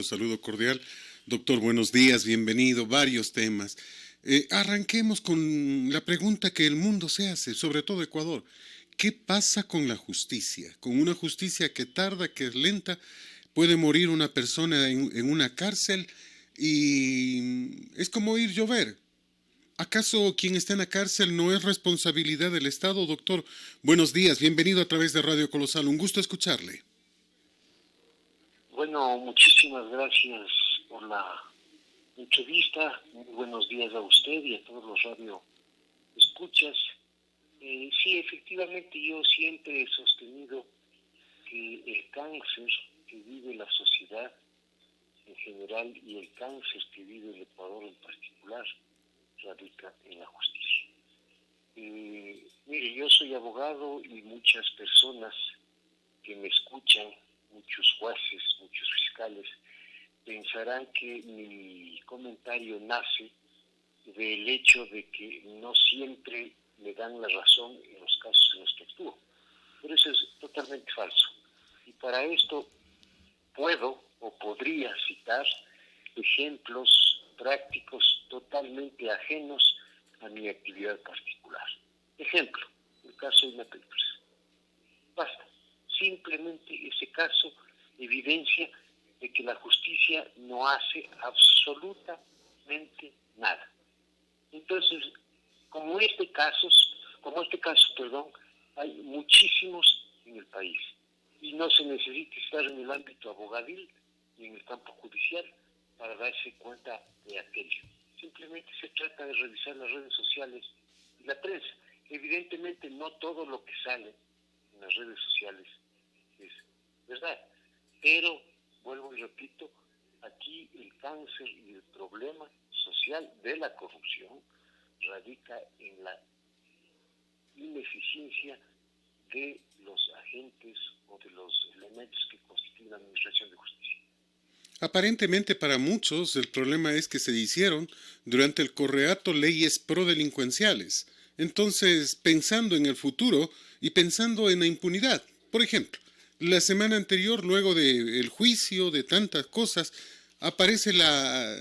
Un saludo cordial. Doctor, buenos días, bienvenido. Varios temas. Arranquemos con la pregunta que el mundo se hace, sobre todo Ecuador. ¿Qué pasa con la justicia? Con una justicia que tarda, que es lenta, puede morir una persona en una cárcel y es como ir llover. ¿Acaso quien está en la cárcel no es responsabilidad del Estado, doctor? Buenos días, bienvenido a través de Radio Colosal. Un gusto escucharle. Bueno, muchísimas gracias por la entrevista. Muy buenos días a usted y a todos los radio escuchas. Sí, efectivamente, yo siempre he sostenido que el cáncer que vive la sociedad en general y el cáncer que vive el Ecuador en particular radica en la justicia. Mire, yo soy abogado y muchas personas que me escuchan, muchos jueces, muchos fiscales, pensarán que mi comentario nace del hecho de que no siempre me dan la razón en los casos en los que actúo. Pero eso es totalmente falso. Y para esto puedo o podría citar ejemplos prácticos totalmente ajenos a mi actividad particular. Ejemplo, el caso de una empresa. Basta. Simplemente ese caso evidencia de que la justicia no hace absolutamente nada. Entonces, como este caso, hay muchísimos en el país y no se necesita estar en el ámbito abogadil ni en el campo judicial para darse cuenta de aquello. Simplemente se trata de revisar las redes sociales y la prensa. Evidentemente no todo lo que sale en las redes sociales es verdad, pero vuelvo y repito, aquí el cáncer y el problema social de la corrupción radica en la ineficiencia de los agentes o de los elementos que constituyen la administración de justicia. Aparentemente para muchos el problema es que se hicieron durante el correato leyes prodelincuenciales. Entonces, pensando en el futuro y pensando en la impunidad, por ejemplo, la semana anterior, luego del juicio de tantas cosas, aparece la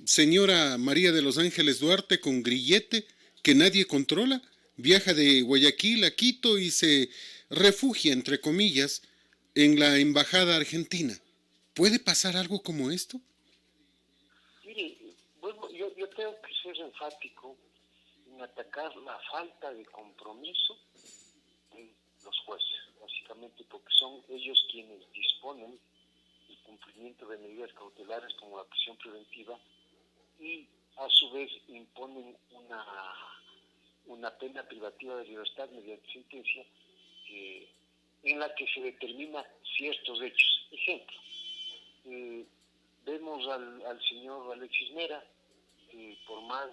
señora María de los Ángeles Duarte con grillete que nadie controla, viaja de Guayaquil a Quito y se refugia, entre comillas, en la embajada argentina. ¿Puede pasar algo como esto? Mire, bueno, yo tengo que ser enfático en atacar la falta de compromiso de los jueces, básicamente porque son ellos quienes disponen el cumplimiento de medidas cautelares como la prisión preventiva y a su vez imponen una pena privativa de libertad mediante sentencia en la que se determina ciertos hechos. Ejemplo, vemos al señor Alexis Mera, por más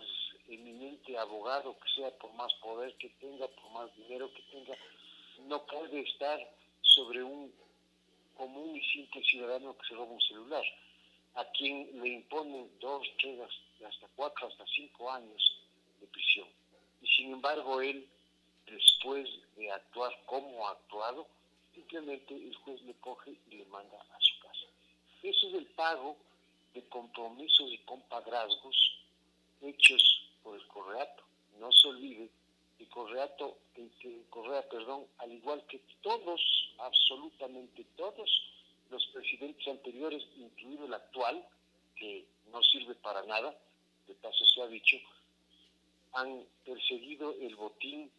eminente abogado que sea, por más poder que tenga, por más dinero que tenga, no puede estar sobre un común y simple ciudadano que se roba un celular, a quien le imponen 2, 3, hasta 4, hasta 5 años de prisión. Y sin embargo él, después de actuar como ha actuado, simplemente el juez le coge y le manda a su casa. Eso es el pago de compromisos y compadrazgos hechos por el Correato. No se olvide que Correa, al igual que todos, absolutamente todos, los presidentes anteriores, incluido el actual, que no sirve para nada, de paso se ha dicho, han perseguido el botín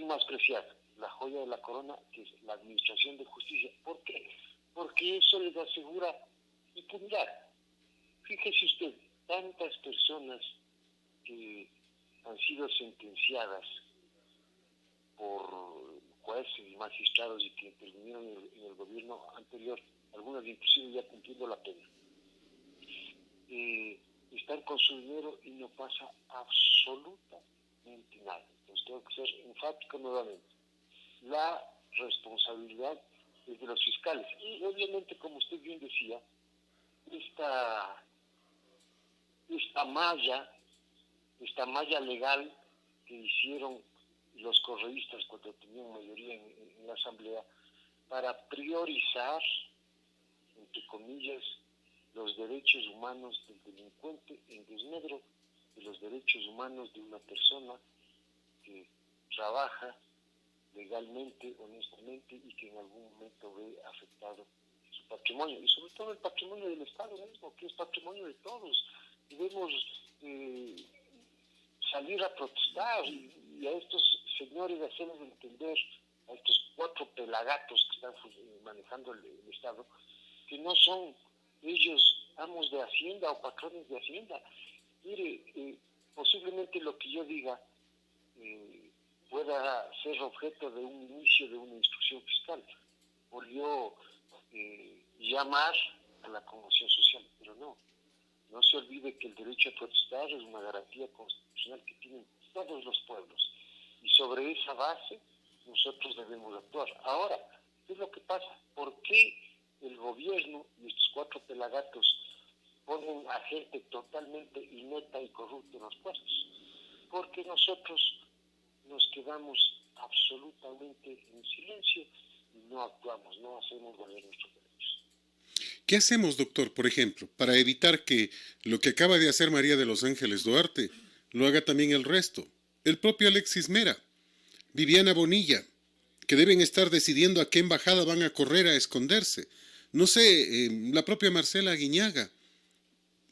más preciado, la joya de la corona, que es la administración de justicia. ¿Por qué? Porque eso les asegura impunidad. Fíjese usted, tantas personas que han sido sentenciadas por jueces y magistrados y que intervinieron en el gobierno anterior, algunas inclusive ya cumpliendo la pena, están con su dinero y no pasa absolutamente nada. Entonces tengo que ser enfático nuevamente. La responsabilidad es de los fiscales. Y obviamente, como usted bien decía, esta malla legal que hicieron los correístas cuando tenían mayoría en la Asamblea para priorizar entre comillas, los derechos humanos del delincuente en desmedro de los derechos humanos de una persona que trabaja legalmente, honestamente y que en algún momento ve afectado su patrimonio y sobre todo el patrimonio del Estado mismo, que es patrimonio de todos. Debemos salir a protestar y a estos señores hacerles entender, a estos 4 pelagatos que están manejando el Estado, que no son ellos amos de Hacienda o patrones de Hacienda. Mire, posiblemente lo que yo diga pueda ser objeto de un inicio de una instrucción fiscal, por yo llamar a la conmoción social, pero no se olvide que el derecho a protestar es una garantía constitucional que tienen todos los pueblos, y sobre esa base nosotros debemos actuar. Ahora, ¿qué es lo que pasa? ¿Por qué el gobierno y estos 4 pelagatos ponen a gente totalmente inepta y corrupta en los puestos? Porque nosotros nos quedamos absolutamente en silencio y no actuamos, no hacemos valer nuestros derechos. ¿Qué hacemos, doctor, por ejemplo, para evitar que lo que acaba de hacer María de los Ángeles Duarte lo haga también el resto? El propio Alexis Mera, Viviana Bonilla, que deben estar decidiendo a qué embajada van a correr a esconderse. No sé, la propia Marcela Aguiñaga.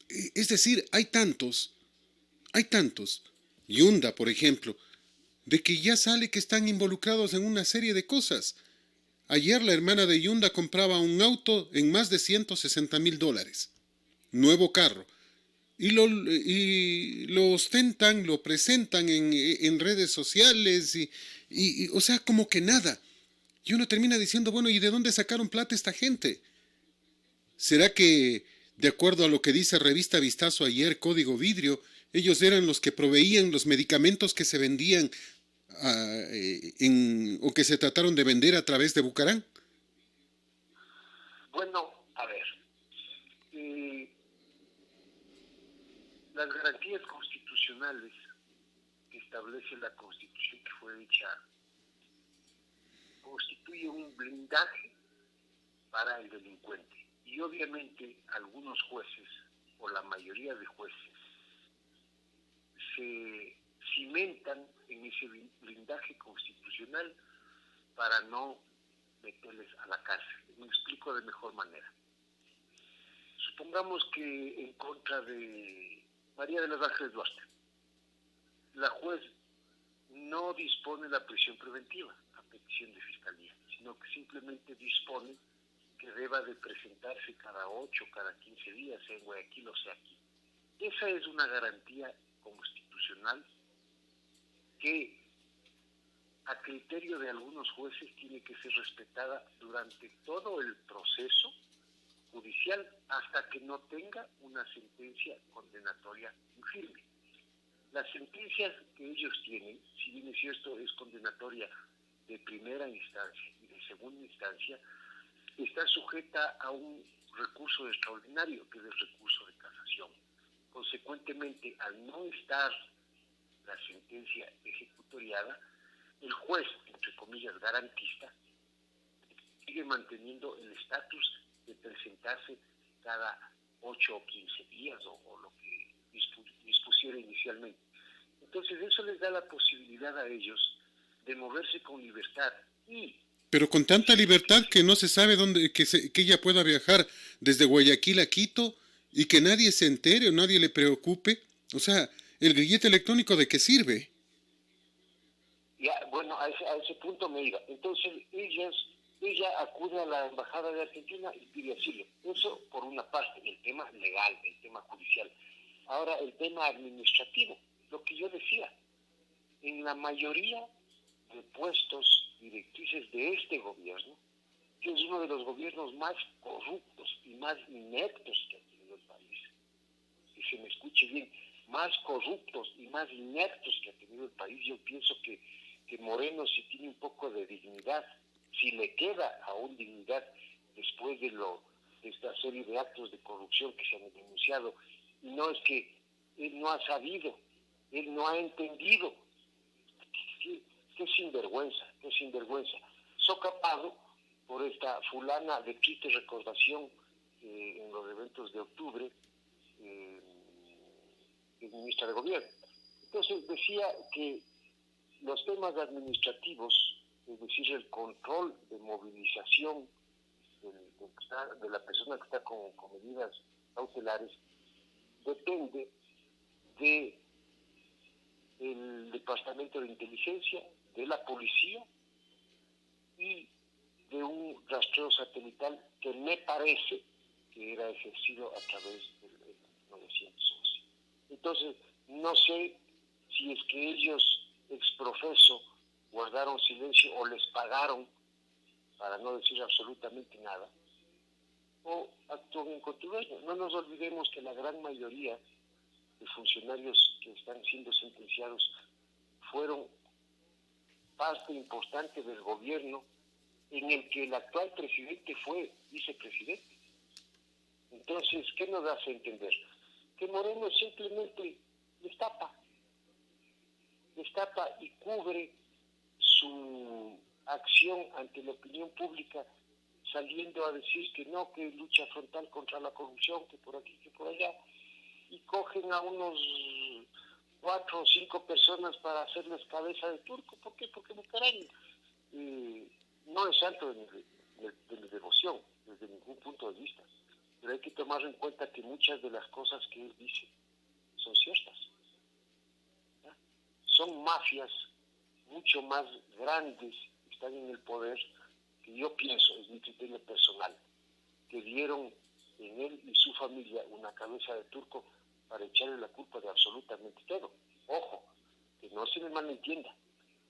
Es decir, hay tantos. Yunda, por ejemplo, de que ya sale que están involucrados en una serie de cosas. Ayer la hermana de Yunda compraba un auto en más de $160,000. Nuevo carro. Y lo ostentan, lo presentan en redes sociales o sea, como que nada. Y uno termina diciendo, bueno, ¿y de dónde sacaron plata esta gente? ¿Será que, de acuerdo a lo que dice Revista Vistazo ayer, Código Vidrio, ellos eran los que proveían los medicamentos que se vendían o que se trataron de vender a través de Bucarán? Bueno, a ver, las garantías constitucionales que establece la Constitución que fue hecha constituye un blindaje para el delincuente. Y obviamente algunos jueces, o la mayoría de jueces, se cimentan en ese blindaje constitucional para no meterles a la cárcel. Me explico de mejor manera. Supongamos que en contra de María de los Ángeles Duarte, la juez no dispone la prisión preventiva a petición de fiscalía, sino que simplemente dispone que deba de presentarse cada 8, cada 15 días, sea en Guayaquil o sea aquí. Esa es una garantía constitucional que, a criterio de algunos jueces, tiene que ser respetada durante todo el proceso judicial hasta que no tenga una sentencia condenatoria firme. Las sentencias que ellos tienen, si bien es cierto, es condenatoria de primera instancia y de segunda instancia, está sujeta a un recurso extraordinario, que es el recurso de casación. Consecuentemente, al no estar la sentencia ejecutoriada, el juez, entre comillas, garantista, sigue manteniendo el estatus de presentarse cada 8 o 15 días o lo que dispusiera inicialmente. Entonces eso les da la posibilidad a ellos de moverse con libertad. Pero con tanta libertad que no se sabe dónde, que ella pueda viajar desde Guayaquil a Quito y que nadie se entere o nadie le preocupe. O sea, ¿el grillete electrónico de qué sirve? Ya, bueno, a ese punto me iba. Entonces ella acude a la embajada de Argentina y pide asilo. Eso por una parte, el tema legal, el tema judicial. Ahora el tema administrativo, lo que yo decía, en la mayoría de puestos directrices de este gobierno, que es uno de los gobiernos más corruptos y más ineptos que ha tenido el país, y se me escuche bien, más corruptos y más ineptos que ha tenido el país, yo pienso que Moreno, si tiene un poco de dignidad, si le queda aún dignidad después de esta serie de actos de corrupción que se han denunciado, y no es que él no ha sabido, él no ha entendido, qué sinvergüenza, socapado por esta fulana de triste recordación en los eventos de octubre, es ministra de gobierno. Entonces decía que los temas administrativos, es decir, el control de movilización de la persona que está con medidas cautelares, depende del Departamento de Inteligencia, de la policía y de un rastreo satelital que me parece que era ejercido a través del 911. Entonces, no sé si es que ellos exprofeso guardaron silencio o les pagaron para no decir absolutamente nada, o actúan en contubernio. No nos olvidemos que la gran mayoría de funcionarios que están siendo sentenciados fueron parte importante del gobierno en el que el actual presidente fue vicepresidente. Entonces, ¿qué nos hace entender? Que Moreno simplemente destapa y cubre su acción ante la opinión pública, saliendo a decir que no, que lucha frontal contra la corrupción, que por aquí, que por allá, y cogen a unos 4 o 5 personas para hacerles cabeza de turco. ¿Por qué? Porque Bucaram no es santo de mi devoción, desde ningún punto de vista, pero hay que tomar en cuenta que muchas de las cosas que él dice son ciertas. ¿Ya? Son mafias mucho más grandes que están en el poder, que yo pienso, es mi criterio personal, que dieron en él y su familia una cabeza de turco para echarle la culpa de absolutamente todo. Ojo, que no se me malentienda,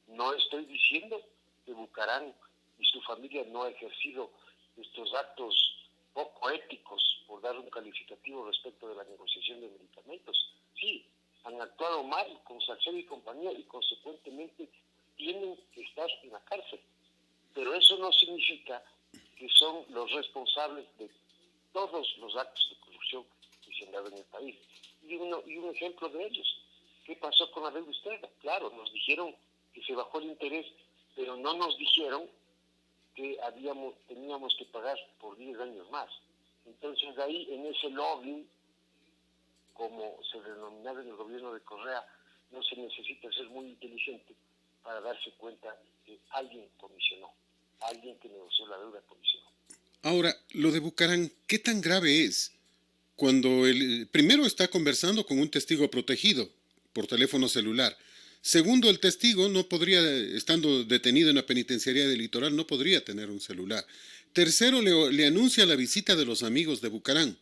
no estoy diciendo que Bucaram y su familia no ha ejercido estos actos poco éticos, por dar un calificativo respecto de la negociación de medicamentos. Sí, han actuado mal con Salcedo y compañía y consecuentemente tienen que estar en la cárcel. Pero eso no significa que son los responsables de todos los actos de corrupción que se han dado en el país. Y un ejemplo de ellos, ¿qué pasó con la deuda externa? Claro, nos dijeron que se bajó el interés, pero no nos dijeron que teníamos que pagar por 10 años más. Entonces de ahí, en ese lobbying, como se denominaba en el gobierno de Correa, no se necesita ser muy inteligente para darse cuenta que alguien comisionó, alguien que negoció la deuda comisionó. Ahora, lo de Bucaram, ¿qué tan grave es? Cuando el primero está conversando con un testigo protegido por teléfono celular. Segundo, el testigo no podría, estando detenido en la penitenciaría del Litoral, no podría tener un celular. Tercero, le anuncia la visita de los amigos de Bucaram.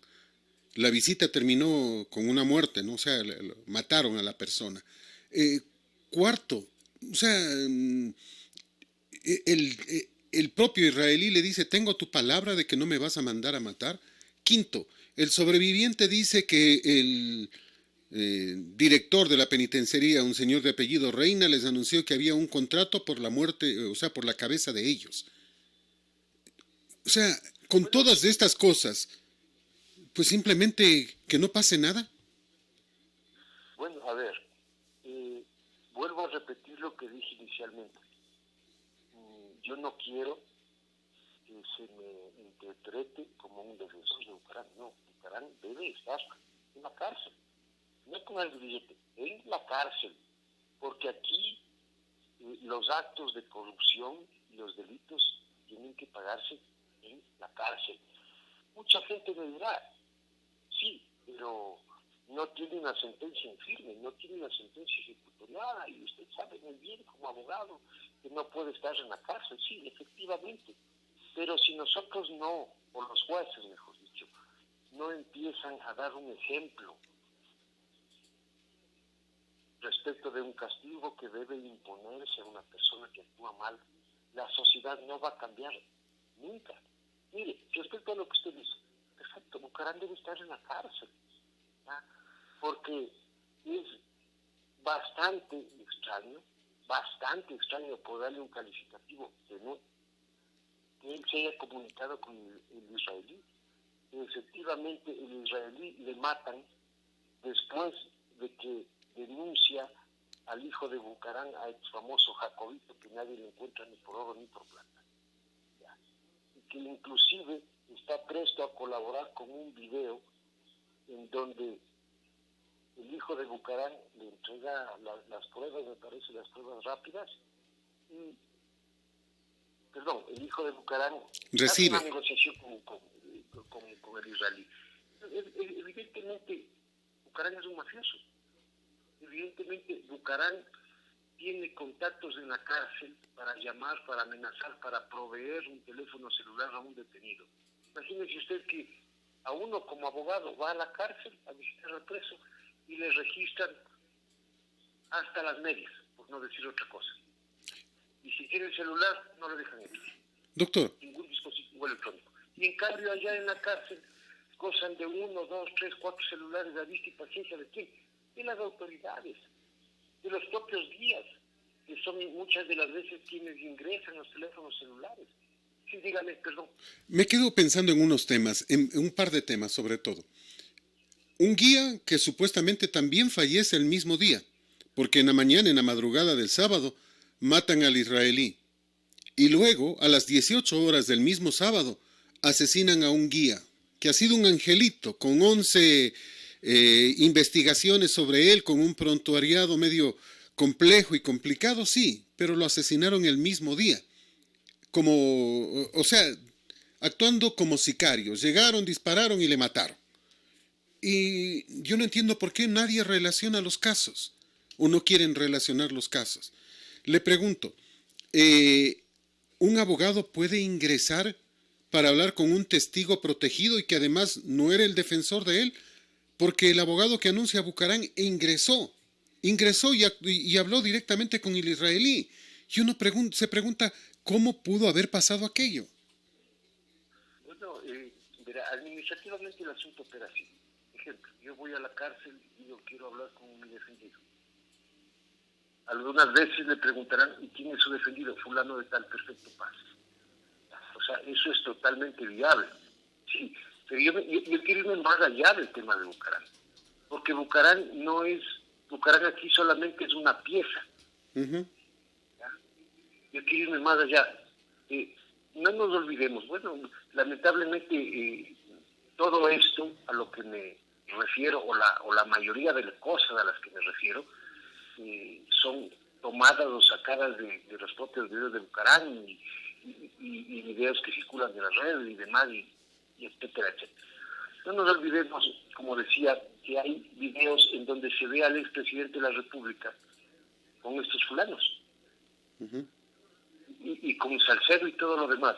La visita terminó con una muerte, ¿no? O sea, mataron a la persona. Eh, Cuarto, o sea, el propio israelí le dice, tengo tu palabra de que no me vas a mandar a matar. Quinto, el sobreviviente dice que el director de la penitenciaría, un señor de apellido Reina, les anunció que había un contrato por la muerte, o sea, por la cabeza de ellos. O sea, con todas estas cosas, pues simplemente que no pase nada. Bueno, a ver, vuelvo a repetir lo que dije inicialmente. Yo no quiero que se me interprete como un defensor de Bucaram. No, Bucaram debe estar en la cárcel, no con el billete, en la cárcel, porque aquí los actos de corrupción y los delitos tienen que pagarse en la cárcel. Mucha gente me dirá, sí, pero no tiene una sentencia en firme, no tiene una sentencia ejecutoriada, y usted sabe muy bien como abogado que no puede estar en la cárcel. Sí, efectivamente, pero si nosotros no, o los jueces mejor dicho, no empiezan a dar un ejemplo respecto de un castigo que debe imponerse a una persona que actúa mal, la sociedad no va a cambiar nunca. Mire, respecto a lo que usted dice, perfecto, Bucaram debe estar en la cárcel, ¿ya? Porque es bastante extraño por darle un calificativo de no, que él se haya comunicado con el israelí. Efectivamente, el israelí le matan después de que denuncia al hijo de Bucaram, al famoso Jacobito, que nadie le encuentra ni por oro ni por plata. ¿Ya? Y que inclusive está presto a colaborar con un video en donde el hijo de Bucaram le entrega las pruebas, me parece, las pruebas rápidas, y, perdón, el hijo de Bucaram hace una negociación con el israelí. Evidentemente, Bucaram es un mafioso. Evidentemente, Bucaram tiene contactos en la cárcel para llamar, para amenazar, para proveer un teléfono celular a un detenido. Imagínese usted que a uno como abogado va a la cárcel a visitar al preso y le registran hasta las medias, por no decir otra cosa. Y si tiene el celular, no le dejan entrar. Doctor. Ningún dispositivo electrónico. Y en cambio allá en la cárcel gozan de 1, 2, 3, 4 celulares a vista y paciencia de quién? De las autoridades, de los propios guías, que son muchas de las veces quienes ingresan los teléfonos celulares. Sí, dígame, perdón. Me quedo pensando en unos temas, en un par de temas sobre todo. Un guía que supuestamente también fallece el mismo día, porque en la mañana, en la madrugada del sábado, matan al israelí. Y luego, a las 18 horas del mismo sábado, asesinan a un guía, que ha sido un angelito, con 11 investigaciones sobre él, con un prontuariado medio complejo y complicado, sí, pero lo asesinaron el mismo día. O sea, actuando como sicarios. Llegaron, dispararon y le mataron. Y yo no entiendo por qué nadie relaciona los casos, o no quieren relacionar los casos. Le pregunto, ¿un abogado puede ingresar para hablar con un testigo protegido y que además no era el defensor de él? Porque el abogado que anuncia a Bucaram ingresó y habló directamente con el israelí. Y uno se pregunta, ¿cómo pudo haber pasado aquello? Bueno, verá, administrativamente el asunto opera así. Ejemplo, yo voy a la cárcel y digo, quiero hablar con mi defendido. Algunas veces le preguntarán, ¿y quién es su defendido? Fulano de tal, perfecto, paz. O sea, eso es totalmente viable. Sí, pero yo quiero irme más allá del tema de Bucaram. Porque Bucaram aquí solamente es una pieza. Uh-huh. Yo quiero irme más allá. No nos olvidemos, bueno, lamentablemente todo esto a lo que me refiero, o la mayoría de las cosas a las que me refiero, son tomadas o sacadas de los propios videos de Bucaram y videos que circulan en las redes y demás, y etcétera, etcétera. No nos olvidemos, como decía, que hay videos en donde se ve al expresidente de la República con estos fulanos. Uh-huh. Y con Salcedo y todo lo demás.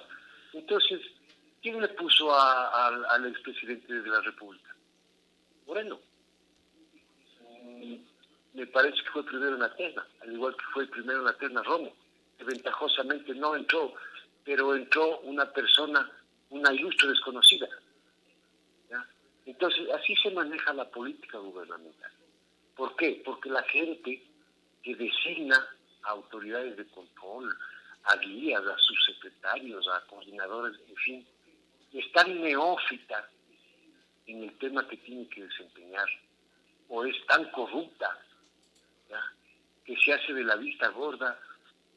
Entonces, ¿quién le puso al expresidente de la República? Moreno. Me parece que fue primero en la terna, al igual que fue primero en la terna Romo, que ventajosamente no entró, pero entró una persona, una ilustre desconocida. ¿Ya? Entonces, así se maneja la política gubernamental. ¿Por qué? Porque la gente que designa a autoridades de control, a guías, a subsecretarios, a coordinadores, en fin, es tan neófita en el tema que tiene que desempeñar, o es tan corrupta, ¿ya?, que se hace de la vista gorda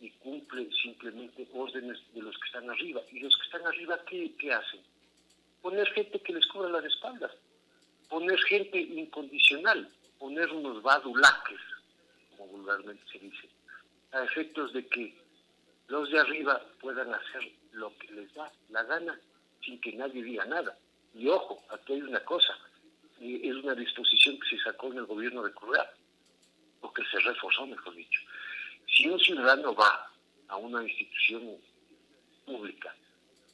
y cumple simplemente órdenes de los que están arriba. ¿Y los que están arriba qué hacen? Poner gente que les cubra las espaldas, poner gente incondicional, poner unos badulaques, como vulgarmente se dice, a efectos de que los de arriba puedan hacer lo que les da la gana sin que nadie diga nada. Y ojo, aquí hay una cosa, es una disposición que se sacó en el gobierno de Correa, o que se reforzó, mejor dicho. Si un ciudadano va a una institución pública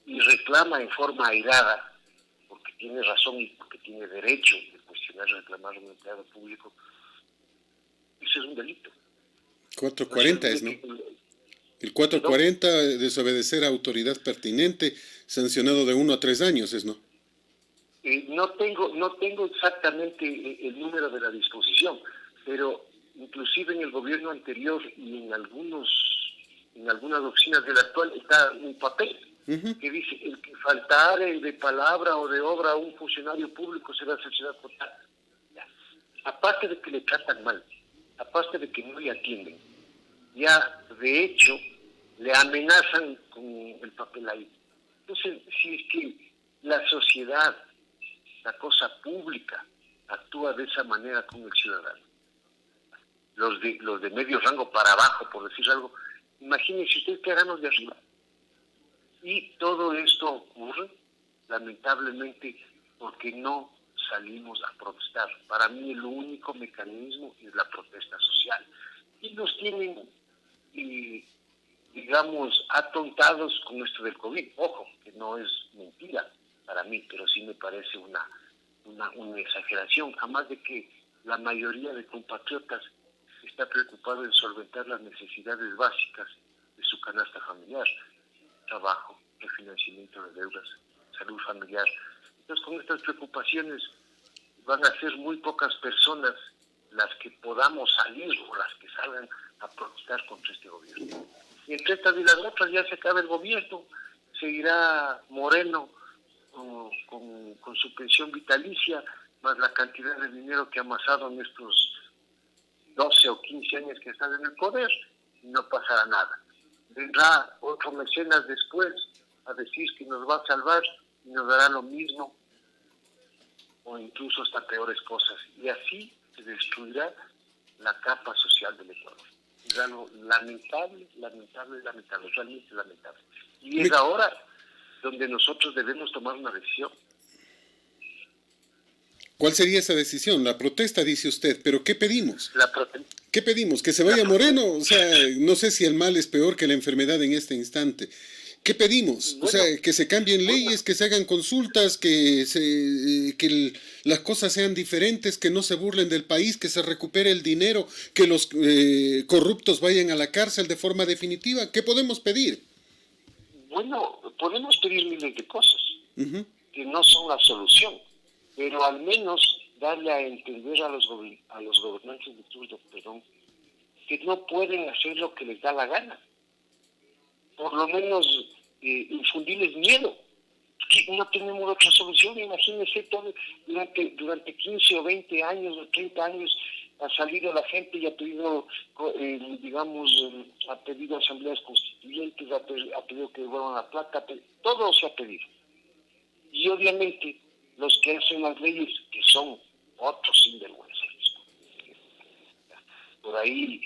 y reclama en forma airada, porque tiene razón y porque tiene derecho de cuestionar y reclamar a un empleado público, eso es un delito. 440 es, ¿no? El 440, desobedecer a autoridad pertinente, sancionado de 1 a 3 años, ¿es, no? No tengo exactamente el número de la disposición, pero inclusive en el gobierno anterior y en algunas oficinas del actual está un papel que dice: el que faltare de palabra o de obra a un funcionario público será sancionado por tal. Aparte de que le tratan mal, aparte de que no le atienden, ya de hecho le amenazan con el papel ahí. Entonces, si es que La sociedad, la cosa pública, actúa de esa manera con el ciudadano. Los de medio rango para abajo, por decir algo, imagínense usted que harán los de arriba. Y todo esto ocurre, lamentablemente, porque no salimos a protestar. Para mí el único mecanismo es la protesta social. Y nos tienen, digamos, atontados con esto del COVID. Ojo, que no es mentira para mí, pero sí me parece una exageración. Además de que la mayoría de compatriotas está preocupado en solventar las necesidades básicas de su canasta familiar: trabajo, refinanciamiento de deudas, salud familiar. Entonces, con estas preocupaciones van a ser muy pocas personas las que podamos salir o las que salgan a protestar contra este gobierno. Y entre estas y las otras ya se acaba el gobierno, seguirá Moreno con su pensión vitalicia, más la cantidad de dinero que ha amasado en estos 12 o 15 años que están en el poder, y no pasará nada. Vendrá otro mecenas después a decir que nos va a salvar y nos dará lo mismo o incluso hasta peores cosas. Y así se destruirá la capa social del Ecuador. Es algo lamentable, realmente lamentable. Y es ahora donde nosotros debemos tomar una decisión. ¿Cuál sería esa decisión? La protesta, dice usted, pero ¿qué pedimos? ¿Qué pedimos? ¿Que se vaya Moreno? O sea, no sé si el mal es peor que la enfermedad en este instante. ¿Qué pedimos? O sea, que se cambien leyes, que se hagan consultas, que las cosas sean diferentes, que no se burlen del país, que se recupere el dinero, que los corruptos vayan a la cárcel de forma definitiva. ¿Qué podemos pedir? Bueno, podemos pedir miles de cosas que no son la solución, pero al menos darle a entender a los gobernantes de turno, que no pueden hacer lo que les da la gana. Por lo menos infundirles miedo, que no tenemos otra solución. Imagínense, durante 15 o 20 años o 30 años ha salido la gente y ha pedido, ha pedido asambleas constituyentes, ha pedido que devuelvan la plata, todo se ha pedido. Y obviamente los que hacen las leyes, que son otros sinvergüenzas. Por ahí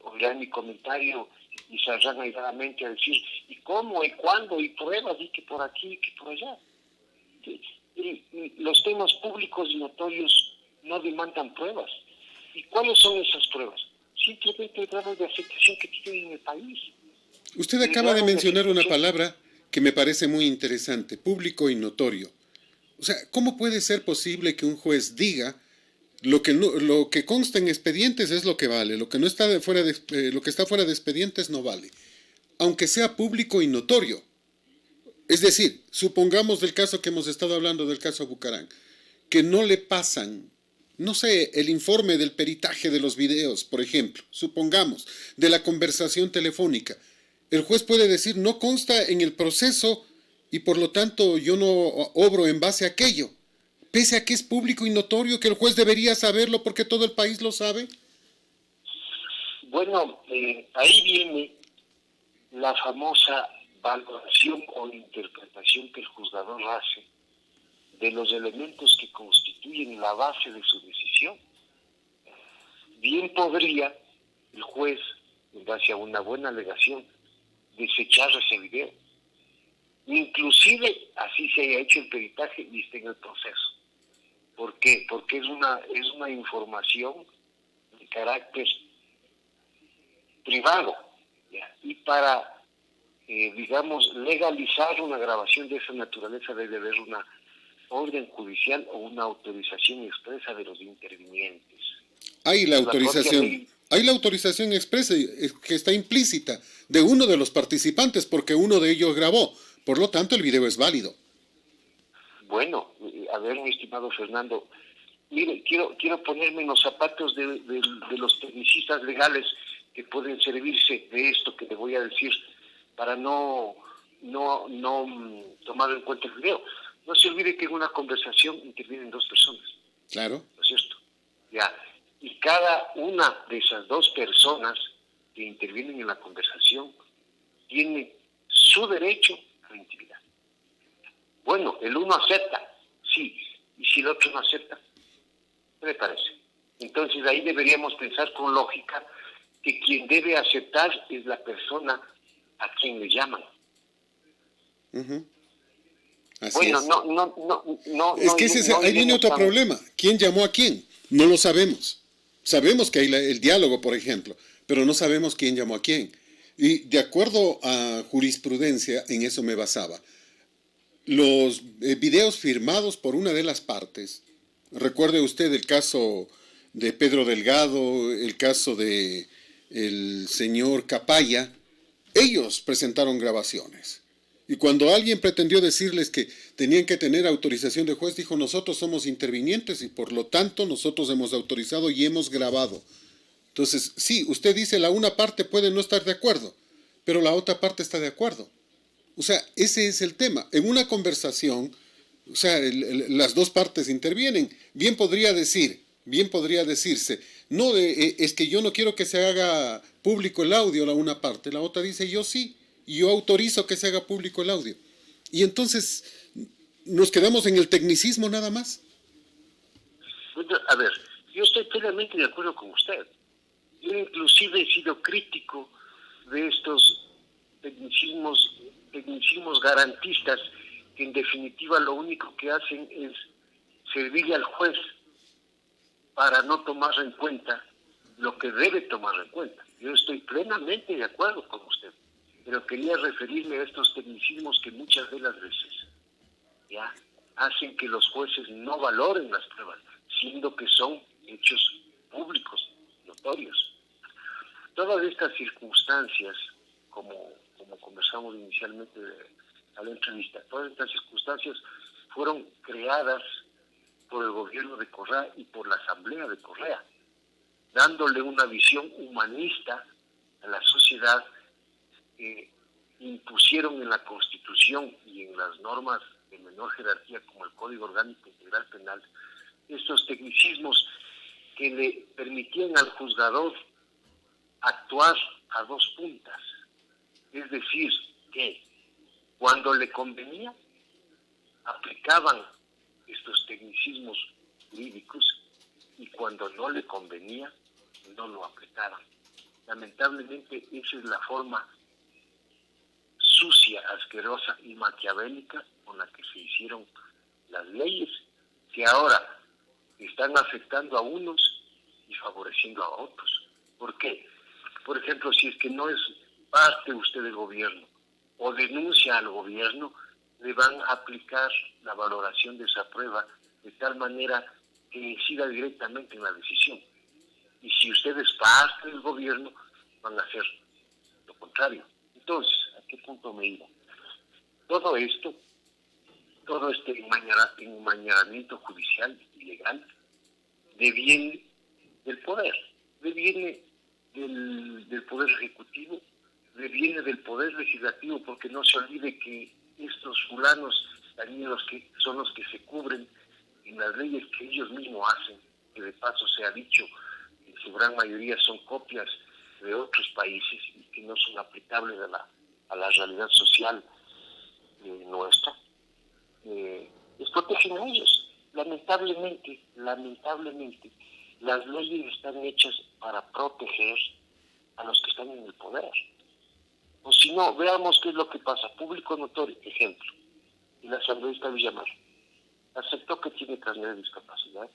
oirán mi comentario y saldrán airadamente a decir, ¿y cómo? ¿Y cuándo? ¿Y pruebas? ¿Y que por aquí? ¿Y que por allá? Y los temas públicos y notorios no demandan pruebas. ¿Y cuáles son esas pruebas? Simplemente grados de aceptación que tienen en el país. Usted acaba de mencionar una palabra que me parece muy interesante: público y notorio. O sea, ¿cómo puede ser posible que un juez diga lo que consta en expedientes es lo que vale, lo que no está lo que está fuera de expedientes no vale, aunque sea público y notorio? Es decir, supongamos del caso que hemos estado hablando, del caso Bucaram, que no le pasan, no sé, el informe del peritaje de los videos, por ejemplo, supongamos, de la conversación telefónica. El juez puede decir, no consta en el proceso y por lo tanto yo no obro en base a aquello, pese a que es público y notorio, que el juez debería saberlo porque todo el país lo sabe. Bueno, ahí viene la famosa valoración o interpretación que el juzgador hace de los elementos que constituyen la base de su decisión. Bien podría el juez, en base a una buena alegación, desechar ese video, inclusive así se haya hecho el peritaje y esté en el proceso. ¿Por qué? Porque es una información de carácter privado, ¿ya? Y para legalizar una grabación de esa naturaleza debe haber una orden judicial o una autorización expresa de los intervinientes. Hay la autorización expresa que está implícita de uno de los participantes porque uno de ellos grabó. Por lo tanto, el video es válido. Bueno, a ver, mi estimado Fernando, mire, quiero ponerme en los zapatos de los tecnicistas legales que pueden servirse de esto que le voy a decir para no tomar en cuenta el video. No se olvide que en una conversación intervienen dos personas. Claro. ¿No es cierto? Ya. Y cada una de esas dos personas que intervienen en la conversación tiene su derecho a la intimidad. Bueno, el uno acepta, sí, y si el otro no acepta, ¿qué le parece? Entonces ahí deberíamos pensar con lógica que quien debe aceptar es la persona a quien le llaman. Ujú. Así Bueno, es. Es no que ahí viene iremos otro tan... problema. ¿Quién llamó a quién? No lo sabemos. Sabemos que hay el diálogo, por ejemplo, pero no sabemos quién llamó a quién. Y de acuerdo a jurisprudencia, en eso me basaba. Los videos firmados por una de las partes, recuerde usted el caso de Pedro Delgado, el caso de el señor Capaya, ellos presentaron grabaciones. Y cuando alguien pretendió decirles que tenían que tener autorización de juez, dijo, nosotros somos intervinientes y por lo tanto nosotros hemos autorizado y hemos grabado. Entonces, sí, usted dice la una parte puede no estar de acuerdo, pero la otra parte está de acuerdo. O sea, ese es el tema. En una conversación, o sea, las dos partes intervienen. Bien podría decirse, no, es que yo no quiero que se haga público el audio, la una parte. La otra dice, yo sí, y yo autorizo que se haga público el audio. Y entonces nos quedamos en el tecnicismo nada más. A ver, yo estoy plenamente de acuerdo con usted. Yo inclusive he sido crítico de estos tecnicismos garantistas que en definitiva lo único que hacen es servirle al juez para no tomar en cuenta lo que debe tomar en cuenta. Yo estoy plenamente de acuerdo con usted, pero quería referirme a estos tecnicismos que muchas de las veces ya hacen que los jueces no valoren las pruebas, siendo que son hechos públicos, notorios. Todas estas circunstancias, como conversamos inicialmente a la entrevista, todas estas circunstancias fueron creadas por el gobierno de Correa y por la Asamblea de Correa, dándole una visión humanista a la sociedad que impusieron en la Constitución y en las normas de menor jerarquía como el Código Orgánico Integral Penal, estos tecnicismos que le permitían al juzgador actuar a dos puntas, es decir, que cuando le convenía aplicaban estos tecnicismos jurídicos y cuando no le convenía no lo aplicaban. Lamentablemente esa es la forma sucia, asquerosa y maquiavélica con la que se hicieron las leyes, que ahora están afectando a unos y favoreciendo a otros. ¿Por qué? Por ejemplo, si es que no es parte usted del gobierno o denuncia al gobierno, le van a aplicar la valoración de esa prueba de tal manera que incida directamente en la decisión. Y si usted es parte del gobierno, van a hacer lo contrario. Entonces, ¿a qué punto me iba? Todo esto, todo este enmañaramiento judicial y legal, deviene del poder, deviene del poder ejecutivo, deviene del poder legislativo, porque no se olvide que estos fulanos también son los que se cubren en las leyes que ellos mismos hacen, que de paso se ha dicho, en su gran mayoría son copias de otros países y que no son aplicables a la realidad social nuestra, les protegen a ellos. Lamentablemente, las leyes están hechas para proteger a los que están en el poder. O si no, veamos qué es lo que pasa. Público notorio, ejemplo, el asambleísta Villamar aceptó que tiene carnet de discapacidad,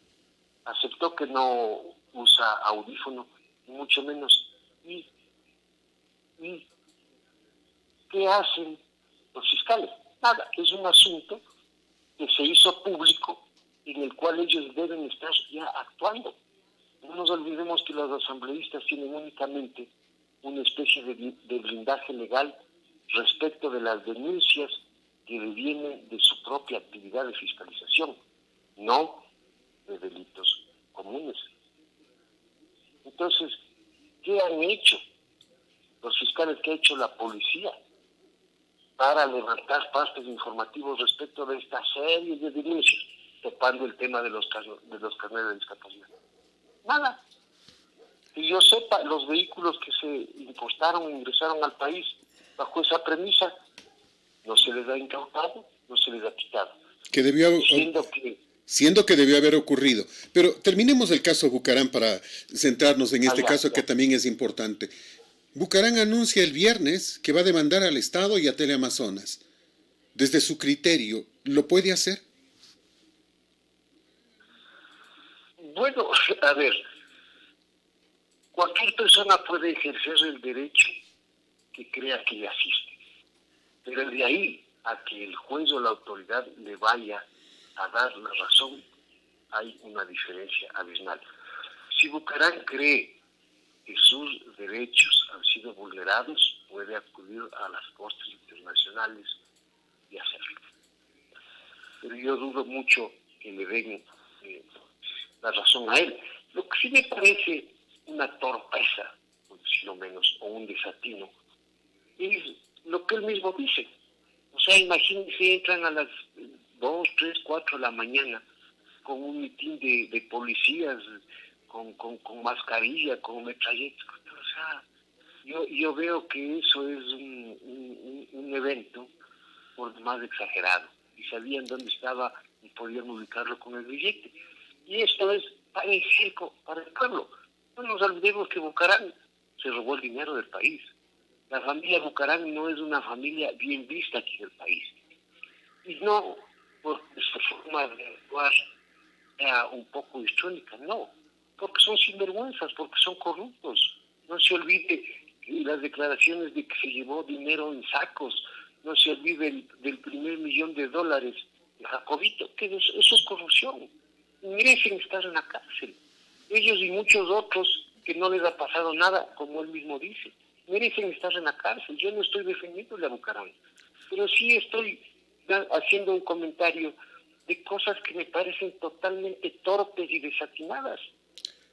aceptó que no usa audífono, ni mucho menos. ¿Y qué hacen los fiscales? Nada, es un asunto que se hizo público en el cual ellos deben estar ya actuando. No nos olvidemos que los asambleístas tienen únicamente una especie de blindaje legal respecto de las denuncias que vienen de su propia actividad de fiscalización, no de delitos comunes. Entonces, ¿qué han hecho los fiscales? ¿Qué ha hecho la policía para levantar partes informativos respecto de esta serie de denuncias, topando el tema de los carnets de discapacidad? Nada. Que yo sepa, los vehículos que se ingresaron al país bajo esa premisa, no se les ha incautado, no no se les ha quitado. Que debió, Siendo que debió haber ocurrido. Pero terminemos el caso Bucarán para centrarnos en este caso ya. que también es importante. Bucarán anuncia el viernes que va a demandar al Estado y a Teleamazonas. Desde su criterio, ¿lo puede hacer? Bueno, a ver, cualquier persona puede ejercer el derecho que crea que le asiste, pero de ahí a que el juez o la autoridad le vaya a dar la razón, hay una diferencia abismal. Si Bucarán cree que sus derechos han sido vulnerados, puede acudir a las cortes internacionales y hacerlo. Pero yo dudo mucho que le den la razón a él. Lo que sí me parece una torpeza, por decirlo menos, o un desatino, es lo que él mismo dice. O sea, imagínense, entran a las 2, 3, 4 de la mañana con un mitin de policías, con mascarilla, con metralletas. O sea, yo veo que eso es un evento por demás exagerado. Y sabían dónde estaba y podían ubicarlo con el billete. Y esto es para el circo, para el pueblo. No nos olvidemos que Bucarán se robó el dinero del país. La familia Bucarán no es una familia bien vista aquí en el país. Y no porque su forma de actuar sea un poco histórica, no. Porque son sinvergüenzas, porque son corruptos. No se olvide las declaraciones de que se llevó dinero en sacos. No se olvide del primer $1.000.000 de Jacobito, que eso es corrupción. Merecen estar en la cárcel. Ellos y muchos otros que no les ha pasado nada, como él mismo dice, merecen estar en la cárcel. Yo no estoy defendiéndole a Bucarán, pero sí estoy haciendo un comentario de cosas que me parecen totalmente torpes y desatinadas.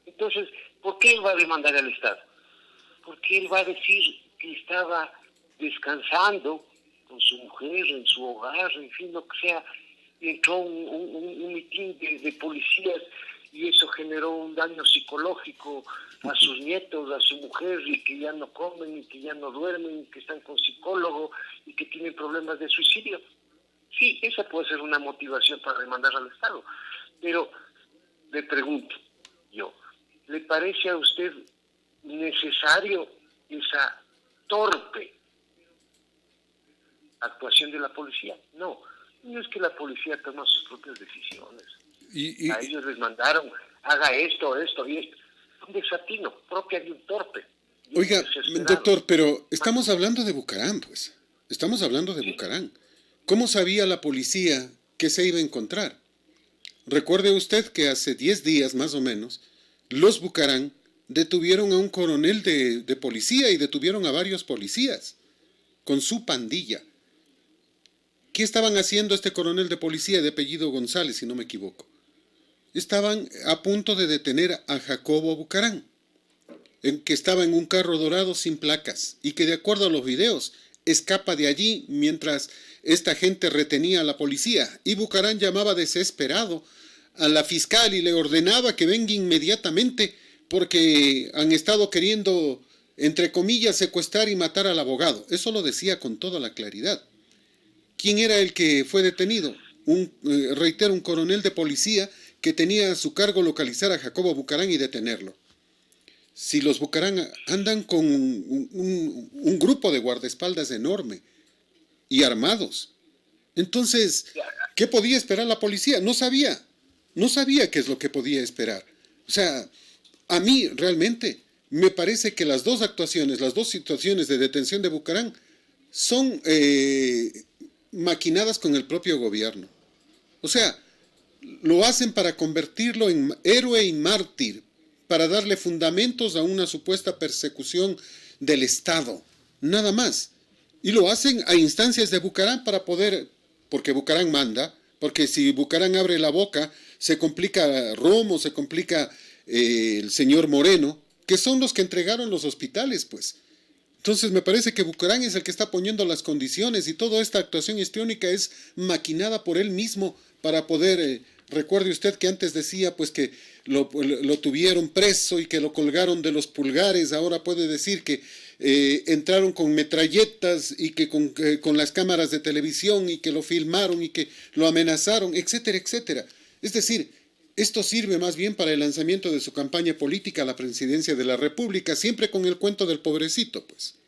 Entonces, ¿por qué él va a demandar al Estado? Porque él va a decir que estaba descansando con su mujer, en su hogar, en fin, lo que sea, y entró un mitin de policías y eso generó un daño psicológico a sus nietos, a su mujer, y que ya no comen, y que ya no duermen, y que están con psicólogo, y que tienen problemas de suicidio. Sí, esa puede ser una motivación para demandar al Estado. Pero le pregunto yo, ¿le parece a usted necesario esa torpe actuación de la policía? No es que la policía toma sus propias decisiones. A ellos les mandaron, haga esto y esto. Un desatino, propia de un torpe. Oiga, doctor, pero estamos hablando de Bucarán, pues. Estamos hablando de Bucarán. ¿Cómo sabía la policía que se iba a encontrar? Recuerde usted que hace 10 días, más o menos, los Bucarán detuvieron a un coronel de policía y detuvieron a varios policías con su pandilla. ¿Qué estaban haciendo este coronel de policía de apellido González, si no me equivoco? Estaban a punto de detener a Jacobo Bucarán, que estaba en un carro dorado sin placas y que de acuerdo a los videos escapa de allí mientras esta gente retenía a la policía. Y Bucarán llamaba desesperado a la fiscal y le ordenaba que venga inmediatamente porque han estado queriendo, entre comillas, secuestrar y matar al abogado. Eso lo decía con toda la claridad. ¿Quién era el que fue detenido? Reitero, un coronel de policía que tenía a su cargo localizar a Jacobo Bucarán y detenerlo. Si los Bucarán andan con un grupo de guardaespaldas enorme y armados, entonces, ¿qué podía esperar la policía? No sabía qué es lo que podía esperar. O sea, a mí realmente me parece que las dos situaciones de detención de Bucarán son maquinadas con el propio gobierno. O sea, lo hacen para convertirlo en héroe y mártir, para darle fundamentos a una supuesta persecución del Estado, nada más. Y lo hacen a instancias de Bucarán para poder, porque Bucarán manda, porque si Bucarán abre la boca, se complica Romo, se complica el señor Moreno, que son los que entregaron los hospitales, pues. Entonces me parece que Bucarán es el que está poniendo las condiciones y toda esta actuación histriónica es maquinada por él mismo para poder Recuerde usted que antes decía pues que lo tuvieron preso y que lo colgaron de los pulgares, ahora puede decir que entraron con metralletas y que con las cámaras de televisión y que lo filmaron y que lo amenazaron, etcétera, etcétera. Es decir, esto sirve más bien para el lanzamiento de su campaña política a la presidencia de la República, siempre con el cuento del pobrecito, pues.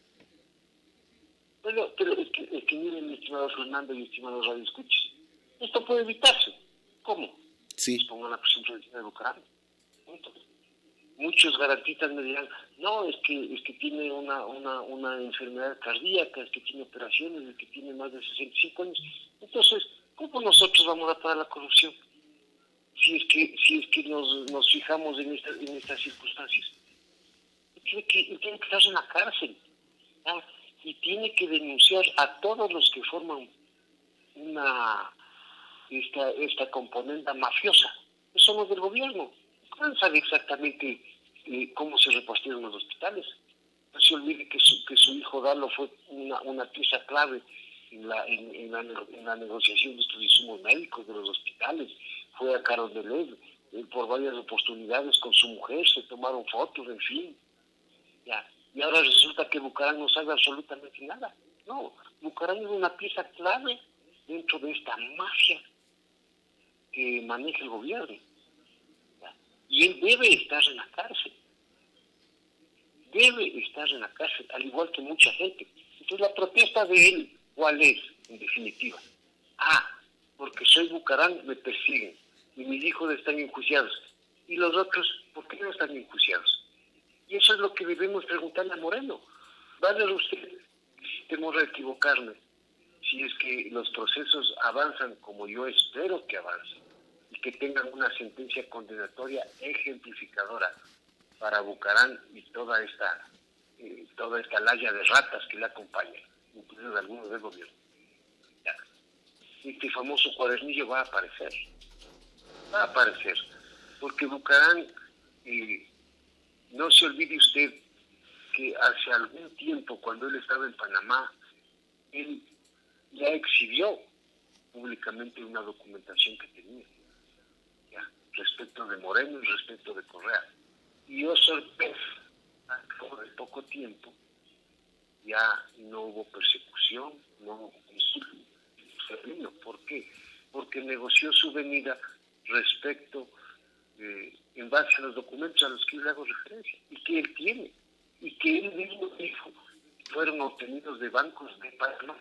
Bueno, pero es que miren, mi estimado Fernando y estimados radioescuchas, esto puede evitarse. ¿Cómo? Sí. Pues pongan la presión provincial de Bucaramanga. Punto. Muchos garantistas me dirán, no, es que tiene una enfermedad cardíaca, es que tiene operaciones, es que tiene más de 65 años. Entonces, ¿cómo nosotros vamos a parar la corrupción? Si es que nos fijamos en estas circunstancias. Tiene que estar en la cárcel, ¿no? Y tiene que denunciar a todos los que forman esta componente mafiosa. Son los del gobierno. No sabe exactamente cómo se repartieron los hospitales. No se olvide que su hijo Dalo fue una pieza clave en la negociación de estos insumos médicos de los hospitales. Fue a Carondelet por varias oportunidades con su mujer, se tomaron fotos, en fin. Ya. Y ahora resulta que Bucaram no sabe absolutamente nada. No, Bucaram es una pieza clave dentro de esta mafia que maneja el gobierno. ¿Ya? Y él debe estar en la cárcel. Debe estar en la cárcel, al igual que mucha gente. Entonces la protesta de él, ¿cuál es, en definitiva? Porque soy Bucaram, me persiguen. Y mis hijos están enjuiciados. Y los otros, ¿por qué no están enjuiciados? Y eso es lo que debemos preguntarle a Moreno. ¿Va a ver usted, si temor a equivocarme, si es que los procesos avanzan como yo espero que avancen y que tengan una sentencia condenatoria ejemplificadora para Bucaram y toda esta laya de ratas que le acompaña, incluidos algunos del gobierno? Ya. Este famoso cuadernillo va a aparecer, porque Bucaram, no se olvide usted que hace algún tiempo, cuando él estaba en Panamá, él ya exhibió públicamente una documentación que tenía, ya, respecto de Moreno y respecto de Correa. Y oh sorpresa, al cabo de poco tiempo, ya no hubo persecución, no hubo insulto. ¿Por qué? Porque negoció su venida respecto, en base a los documentos a los que yo le hago referencia, y que él tiene, y que él mismo dijo, fueron obtenidos de bancos de Panamá.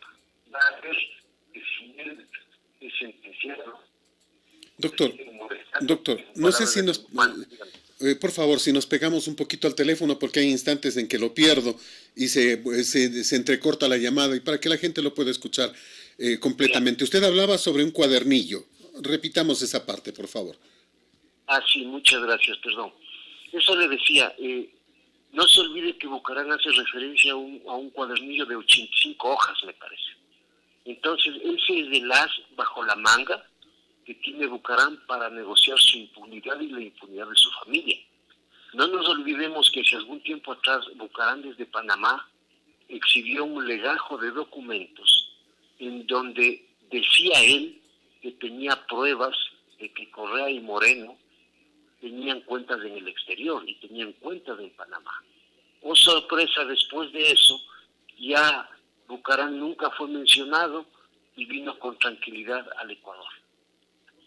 Va a ver que si él es sentenciado. Doctor, no sé si por favor, si nos pegamos un poquito al teléfono, porque hay instantes en que lo pierdo y se entrecorta la llamada, y para que la gente lo pueda escuchar completamente. Bien. Usted hablaba sobre un cuadernillo. Repitamos esa parte, por favor. Sí, muchas gracias, perdón. Eso le decía, no se olvide que Bucaram hace referencia a un cuadernillo de 85 hojas, me parece. Entonces, ese es el as bajo la manga que tiene Bucaram para negociar su impunidad y la impunidad de su familia. No nos olvidemos que hace algún tiempo atrás Bucaram desde Panamá exhibió un legajo de documentos en donde decía él que tenía pruebas de que Correa y Moreno tenían cuentas en el exterior y tenían cuentas en Panamá. Oh sorpresa, después de eso, ya Bucaram nunca fue mencionado y vino con tranquilidad al Ecuador.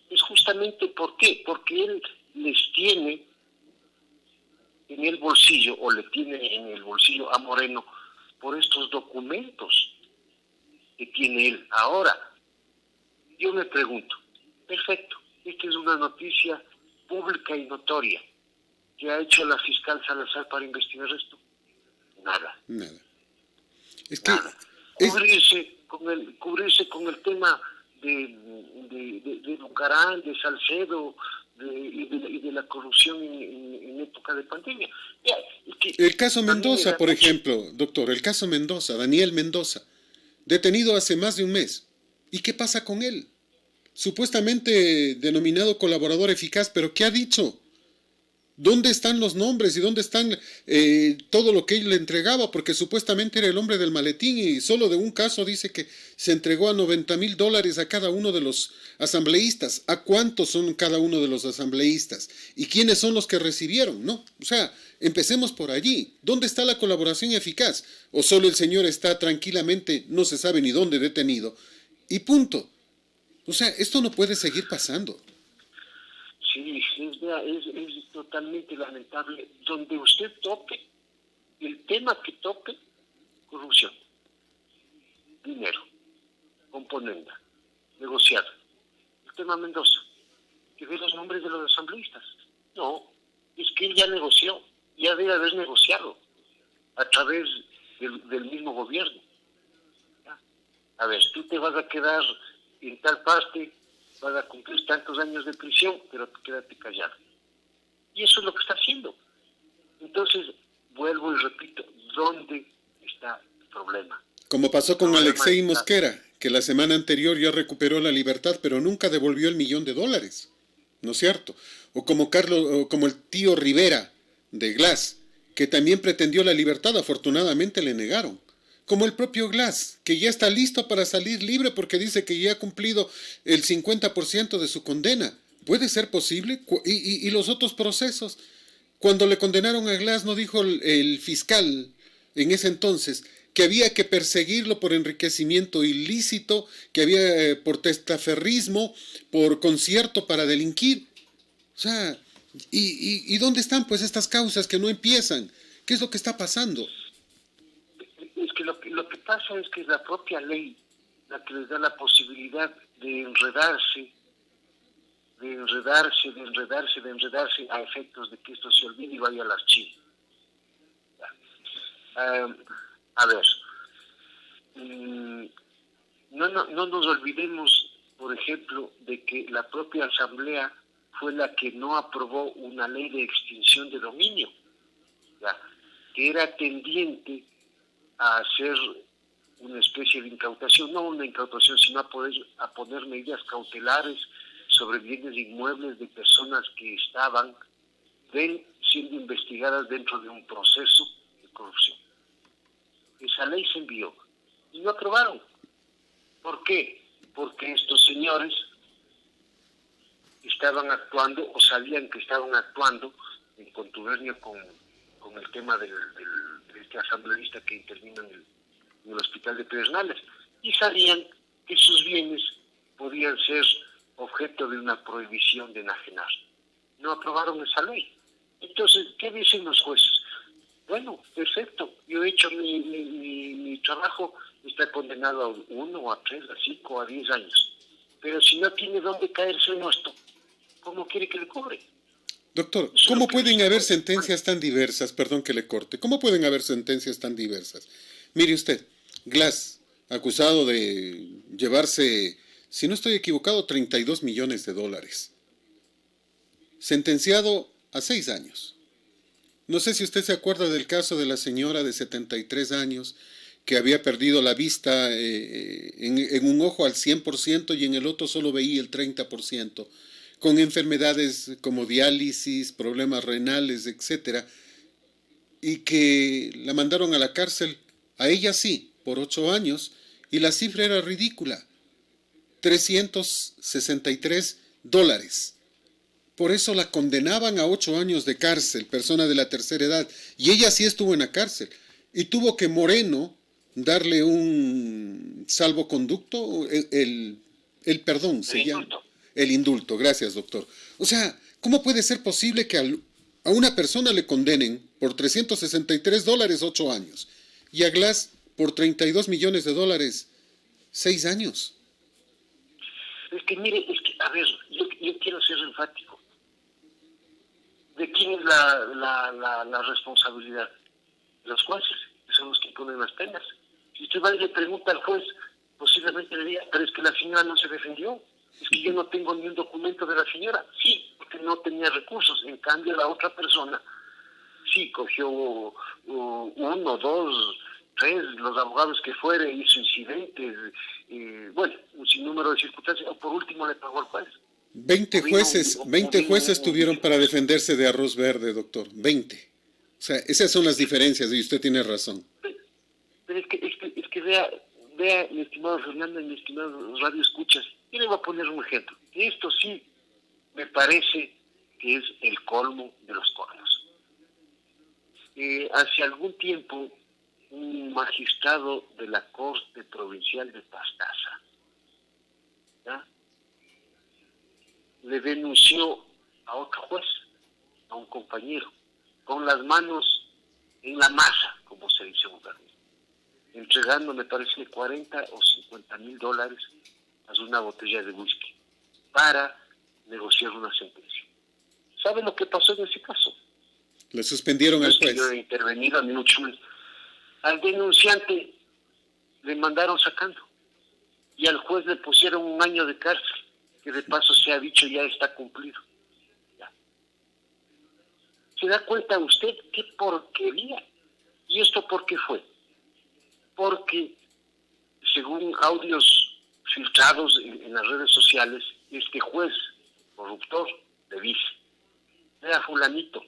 Es justamente ¿por qué? Porque él les tiene en el bolsillo, o le tiene en el bolsillo a Moreno, por estos documentos que tiene él. Ahora, yo me pregunto, perfecto, esta es una noticia pública y notoria. ¿Qué ha hecho la fiscal Salazar para investigar esto? Nada. Es que nada. Cubrirse con el tema de Bucaram, de Salcedo y de la corrupción en época de pandemia. El caso Mendoza, por ejemplo, doctor, el caso Mendoza, Daniel Mendoza, detenido hace más de un mes. ¿Y qué pasa con él? Supuestamente denominado colaborador eficaz, pero ¿qué ha dicho? ¿Dónde están los nombres y dónde están todo lo que él le entregaba? Porque supuestamente era el hombre del maletín y solo de un caso dice que se entregó a $90,000 a cada uno de los asambleístas. ¿A cuántos son cada uno de los asambleístas? ¿Y quiénes son los que recibieron? No, o sea, empecemos por allí. ¿Dónde está la colaboración eficaz? ¿O solo el señor está tranquilamente, no se sabe ni dónde detenido? Y punto. O sea, esto no puede seguir pasando. Sí, es totalmente lamentable. Donde usted toque, el tema que toque, corrupción, dinero, componenda, negociar. El tema Mendoza, que ve los nombres de los asambleístas. No, es que él ya negoció, ya debe haber negociado a través del mismo gobierno. ¿Ya? A ver, tú te vas a quedar en tal parte, vas a cumplir tantos años de prisión, pero quédate callado. Y eso es lo que está haciendo. Entonces, vuelvo y repito, ¿dónde está el problema? Como pasó con Alexei Mosquera, que la semana anterior ya recuperó la libertad, pero nunca devolvió el $1,000,000, ¿no es cierto? O como el tío Rivera de Glass, que también pretendió la libertad, afortunadamente le negaron. Como el propio Glass, que ya está listo para salir libre porque dice que ya ha cumplido el 50% de su condena. ¿Puede ser posible? ¿Y los otros procesos? Cuando le condenaron a Glass, ¿no dijo el fiscal en ese entonces que había que perseguirlo por enriquecimiento ilícito, que había por testaferrismo, por concierto para delinquir? O sea, ¿y dónde están pues estas causas que no empiezan? ¿Qué es lo que está pasando? Es que lo que pasa es que es la propia ley la que les da la posibilidad de enredarse a efectos de que esto se olvide y vaya al archivo. A ver, no nos olvidemos, por ejemplo, de que la propia Asamblea fue la que no aprobó una ley de extinción de dominio, ¿ya? Que era tendiente a hacer una especie de incautación, no una incautación, sino a poner medidas cautelares sobre bienes inmuebles de personas que estaban siendo investigadas dentro de un proceso de corrupción. Esa ley se envió y no aprobaron. ¿Por qué? Porque estos señores estaban actuando o sabían que estaban actuando en contubernio con el tema de este asambleísta que intervino en el hospital de Pedernales, y sabían que sus bienes podían ser objeto de una prohibición de enajenar. No aprobaron esa ley. Entonces, ¿qué dicen los jueces? Bueno, perfecto, yo he hecho mi trabajo, está condenado a 1, a 3, a 5, a 10 años. Pero si no tiene dónde caerse en esto, ¿cómo quiere que le cobre? Doctor, ¿cómo pueden haber sentencias tan diversas? Perdón que le corte. ¿Cómo pueden haber sentencias tan diversas? Mire usted, Glass, acusado de llevarse, si no estoy equivocado, $32,000,000. Sentenciado a 6 años. No sé si usted se acuerda del caso de la señora de 73 años que había perdido la vista en un ojo al 100% y en el otro solo veía el 30%, con enfermedades como diálisis, problemas renales, etcétera, y que la mandaron a la cárcel, a ella sí, por 8 años, y la cifra era ridícula, $363. Por eso la condenaban a 8 años de cárcel, persona de la tercera edad, y ella sí estuvo en la cárcel, y tuvo que Moreno darle un salvoconducto, el perdón, se llama. El indulto, gracias doctor. O sea, ¿cómo puede ser posible que a una persona le condenen por $363 8 años y a Glass por $32,000,000 6 años? Es que mire, a ver, yo quiero ser enfático. ¿De quién es la responsabilidad? Los jueces, que son los que ponen las penas. Si usted va y le pregunta al juez, posiblemente le diga, pero es que la señora no se defendió. Es que yo no tengo ni un documento de la señora. Sí, porque no tenía recursos. En cambio, la otra persona sí cogió 1, 2, 3, los abogados que fuere, hizo incidentes, bueno, un sinnúmero de circunstancias, o por último le pagó al juez. 20 O vino jueces, un- o 20 vino jueces un tuvieron para vicepresidente. defenderse de arroz verde, doctor. 20. O sea, esas son las diferencias y usted tiene razón. Pero es que vea, mi estimado Fernando y mi estimado Radio Escuchas, yo le voy a poner un ejemplo. Esto sí me parece que es el colmo de los colmos. Hace algún tiempo, un magistrado de la Corte Provincial de Pastaza, ¿ya?, le denunció a otro juez, a un compañero, con las manos en la masa, como se dice vulgarmente, entregando, me parece, 40 o 50 mil dólares a una botella de whisky para negociar una sentencia. ¿Sabe lo que pasó en ese caso? Le suspendieron No al es que yo juez. he intervenido ni mucho menos. Al denunciante le mandaron sacando y al juez le pusieron 1 año de cárcel, que de paso se ha dicho ya está cumplido. Ya. ¿Se da cuenta usted qué porquería? ¿Y esto por qué fue? Porque, según audios filtrados en las redes sociales, este juez corruptor le dice: vea, fulanito,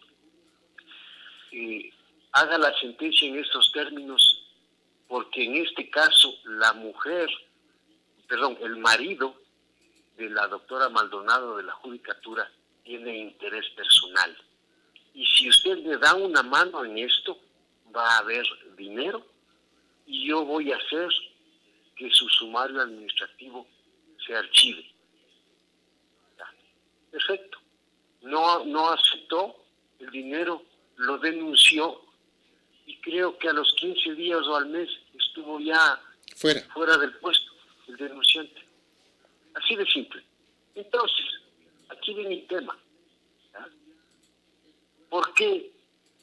haga la sentencia en estos términos, porque en este caso el marido de la doctora Maldonado de la Judicatura tiene interés personal. Y si usted me da una mano en esto, va a haber dinero y yo voy a hacer que su sumario administrativo se archive. Ya. Perfecto. No aceptó el dinero, lo denunció y creo que a los 15 días o al mes estuvo ya fuera del puesto el denunciante. Así de simple. Entonces, aquí viene el tema. ¿Ya? ¿Por qué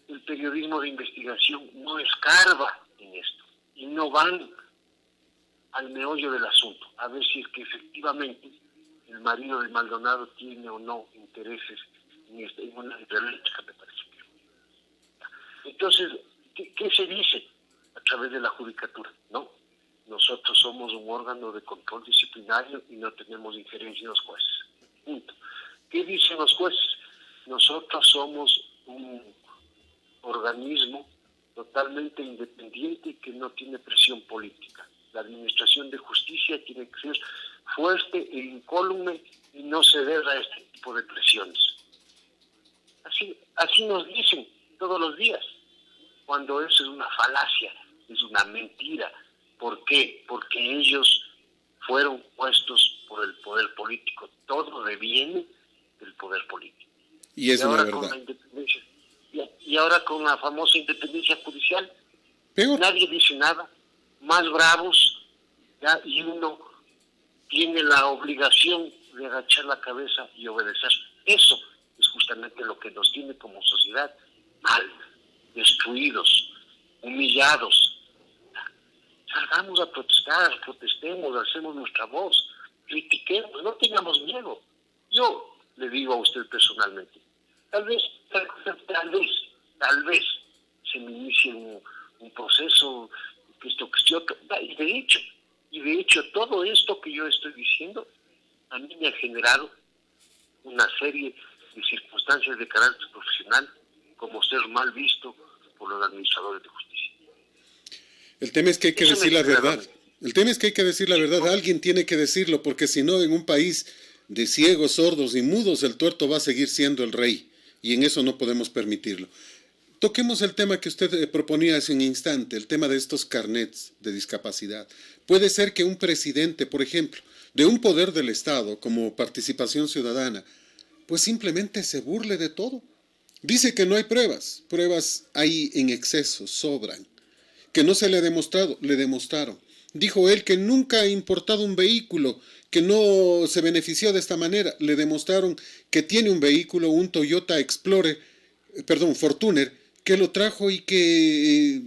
el periodismo de investigación no escarba en esto y no van al meollo del asunto, a ver si es que efectivamente el marido de Maldonado tiene o no intereses en una hidroeléctrica, me parece? Entonces, ¿qué se dice a través de la judicatura? No, nosotros somos un órgano de control disciplinario y no tenemos injerencia en los jueces. Punto. ¿Qué dicen los jueces? Nosotros somos un organismo totalmente independiente que no tiene presión política. La administración de justicia tiene que ser fuerte e incólume y no ceder a este tipo de presiones. Así nos dicen todos los días, cuando eso es una falacia, es una mentira. ¿Por qué? Porque ellos fueron puestos por el poder político. Todo deviene del poder político. Y es una verdad. Con la independencia, y ahora con la famosa independencia judicial, Peor. nadie dice nada, más bravos, ¿ya? Y uno tiene la obligación de agachar la cabeza y obedecer. Eso es justamente lo que nos tiene como sociedad mal, destruidos, humillados. Salgamos a protestar, protestemos, hacemos nuestra voz, critiquemos, no tengamos miedo. Yo le digo a usted personalmente, tal vez se me inicie un proceso, que esto, y de hecho todo esto que yo estoy diciendo a mí me ha generado una serie de circunstancias de carácter profesional, como ser mal visto por los administradores de justicia. El tema es que hay que decir la verdad. El tema es que hay que decir la verdad. Alguien tiene que decirlo, porque si no, en un país de ciegos, sordos y mudos, el tuerto va a seguir siendo el rey. Y en eso no podemos permitirlo. Toquemos el tema que usted proponía hace un instante, el tema de estos carnets de discapacidad. Puede ser que un presidente, por ejemplo, de un poder del Estado, como Participación Ciudadana, pues simplemente se burle de todo. Dice que no hay pruebas. Pruebas hay en exceso, sobran. Que no se le ha demostrado, le demostraron. Dijo él que nunca ha importado un vehículo, que no se benefició de esta manera. Le demostraron que tiene un vehículo, un Toyota Fortuner, que lo trajo y que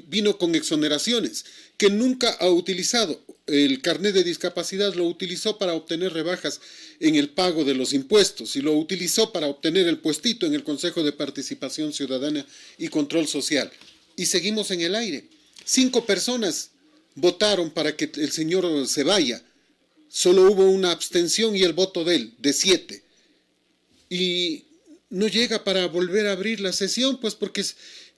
vino con exoneraciones, que nunca ha utilizado. El carnet de discapacidad lo utilizó para obtener rebajas en el pago de los impuestos y lo utilizó para obtener el puestito en el Consejo de Participación Ciudadana y Control Social. Y seguimos en el aire. 5 personas votaron para que el señor se vaya. Solo hubo una abstención y el voto de él, de 7. Y no llega para volver a abrir la sesión, pues porque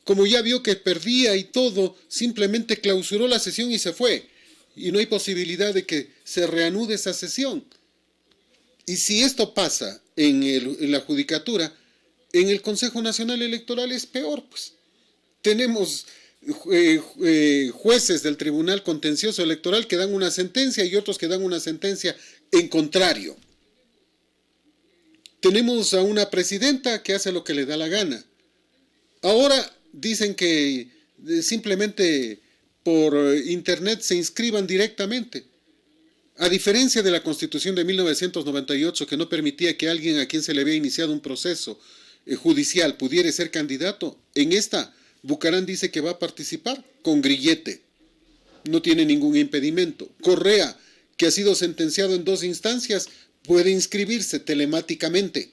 como ya vio que perdía y todo, simplemente clausuró la sesión y se fue. Y no hay posibilidad de que se reanude esa sesión. Y si esto pasa en la judicatura, en el Consejo Nacional Electoral es peor, pues. Tenemos jueces del Tribunal Contencioso Electoral que dan una sentencia y otros que dan una sentencia en contrario. Tenemos a una presidenta que hace lo que le da la gana. Ahora dicen que simplemente por internet se inscriban directamente. A diferencia de la Constitución de 1998, que no permitía que alguien a quien se le había iniciado un proceso judicial pudiera ser candidato, en esta Bucarán dice que va a participar con grillete. No tiene ningún impedimento. Correa, que ha sido sentenciado en 2 instancias, puede inscribirse telemáticamente.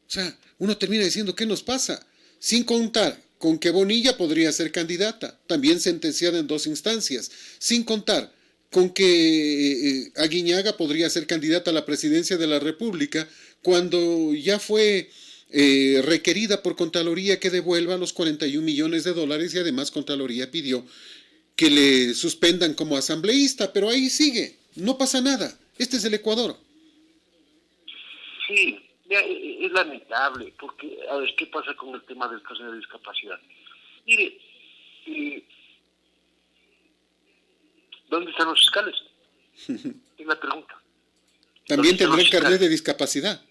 O sea, uno termina diciendo, ¿qué nos pasa? Sin contar con que Bonilla podría ser candidata, también sentenciada en 2 instancias. Sin contar con que Aguiñaga podría ser candidata a la presidencia de la República cuando ya fue requerida por Contraloría que devuelva los 41 millones de dólares y además Contraloría pidió que le suspendan como asambleísta, pero ahí sigue, no pasa nada. Este es el Ecuador. Sí, es lamentable, porque, a ver, ¿qué pasa con el tema del caso de discapacidad? Mire, ¿dónde están los fiscales? Es la pregunta. También tendrá el carnet de discapacidad,